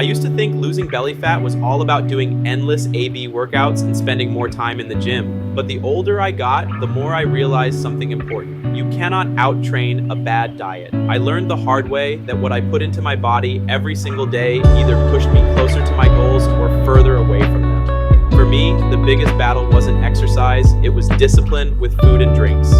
used to think losing belly fat was all about doing endless AB workouts and spending more time in the gym. But the older I got, the more I realized something important. You cannot out-train a bad diet. I learned the hard way that what I put into my body every single day either pushed me closer to my goals or further away from them. For me, the biggest battle wasn't exercise, it was discipline with food and drinks.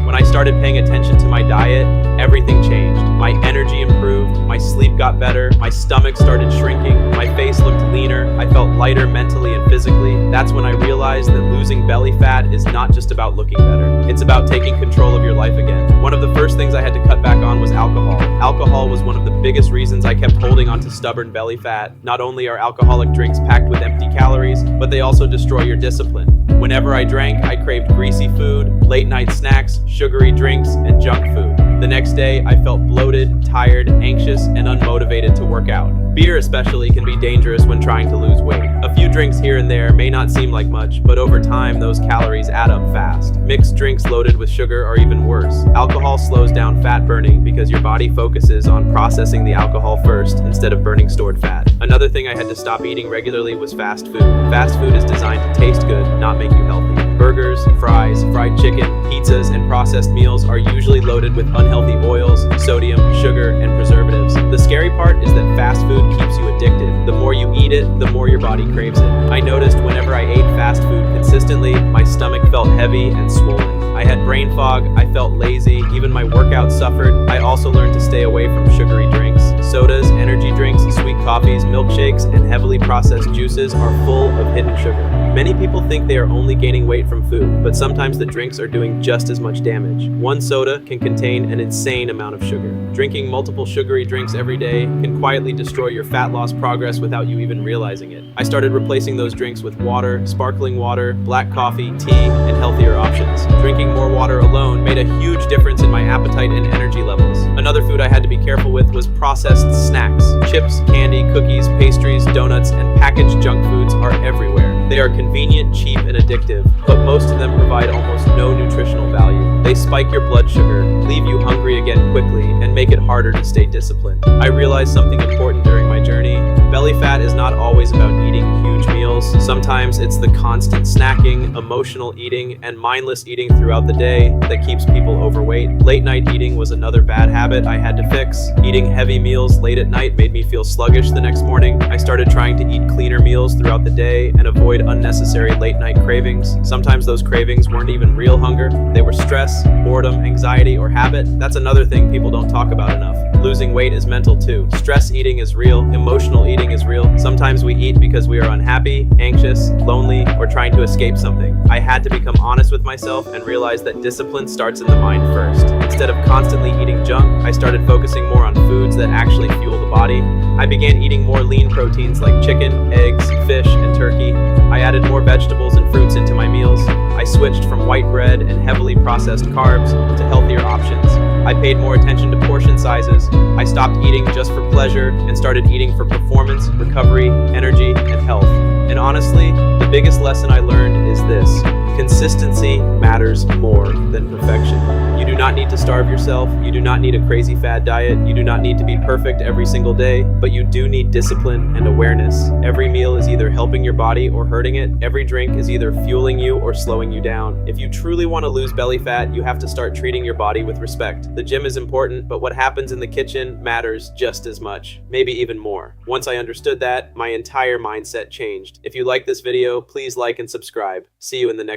When I started paying attention to my diet, everything changed. My energy improved, my sleep got better, my stomach started shrinking, my face looked leaner, I felt lighter mentally and physically. That's when I realized that losing belly fat is not just about looking better. It's about taking control of your life again. One of the first things I had to cut back on was alcohol. Alcohol was one of the biggest reasons I kept holding on to stubborn belly fat. Not only are alcoholic drinks packed with empty calories, but they also destroy your discipline. Whenever I drank, I craved greasy food, late night snacks, sugary drinks, and junk food. The next day, I felt bloated, tired, anxious, and unmotivated to work out. Beer especially can be dangerous when trying to lose weight. A few drinks here and there may not seem like much, but over time those calories add up fast. Mixed drinks loaded with sugar are even worse. Alcohol slows down fat burning because your body focuses on processing the alcohol first instead of burning stored fat. Another thing I had to stop eating regularly was fast food. Fast food is designed to taste good, not make you healthy. Burgers, fries, fried chicken, pizzas, and processed meals are usually loaded with unhealthy oils, sodium, sugar, and preservatives. The scary part is that fast food keeps you addicted. The more you eat it, the more your body craves it. I noticed whenever I ate fast food consistently, my stomach felt heavy and swollen. I had brain fog, I felt lazy, even my workouts suffered. I also learned to stay away from sugary drinks. Sodas, energy drinks, sweet coffees, milkshakes, and heavily processed juices are full of hidden sugar. Many people think they are only gaining weight from food, but sometimes the drinks are doing just as much damage. One soda can contain an insane amount of sugar. Drinking multiple sugary drinks every day can quietly destroy your fat loss progress without you even realizing it. I started replacing those drinks with water, sparkling water, black coffee, tea, and healthier options. Drinking more water alone made a huge difference in my appetite and energy levels. Another food I had to be careful with was processed snacks. Chips, candy, cookies, pastries, donuts, and packaged junk foods are everywhere. They are convenient, cheap, and addictive, but most of them provide almost no nutritional value. They spike your blood sugar, leave you hungry again quickly, and make it harder to stay disciplined. I realized something important during my journey. Belly fat is not always about eating huge meals. Sometimes it's the constant snacking, emotional eating, and mindless eating throughout the day that keeps people overweight. Late night eating was another bad habit I had to fix. Eating heavy meals late at night made me feel sluggish the next morning. I started trying to eat cleaner meals throughout the day and avoid unnecessary late night cravings. Sometimes those cravings weren't even real hunger. They were stress, boredom, anxiety, or habit. That's another thing people don't talk about enough. Losing weight is mental too. Stress eating is real. Emotional eating is real. Sometimes we eat because we are unhappy, anxious, lonely, or trying to escape something. I had to become honest with myself and realize that discipline starts in the mind first. Instead of constantly eating junk, I started focusing more on foods that actually fuel the body. I began eating more lean proteins like chicken, eggs, fish, and turkey. I added more vegetables and fruits into my meals. I switched from white bread and heavily processed carbs to healthier options. I paid more attention to portion sizes. I stopped eating just for pleasure and started eating for performance, recovery, energy, and health. And honestly, the biggest lesson I learned is this: consistency matters more than perfection. You do not need to starve yourself. You do not need a crazy fad diet. You do not need to be perfect every single day, but you do need discipline and awareness. Every meal is either helping your body or hurting it. Every drink is either fueling you or slowing you down. If you truly want to lose belly fat, you have to start treating your body with respect. The gym is important, but what happens in the kitchen matters just as much, maybe even more. Once I understood that, my entire mindset changed. If you like this video, please like and subscribe. See you in the next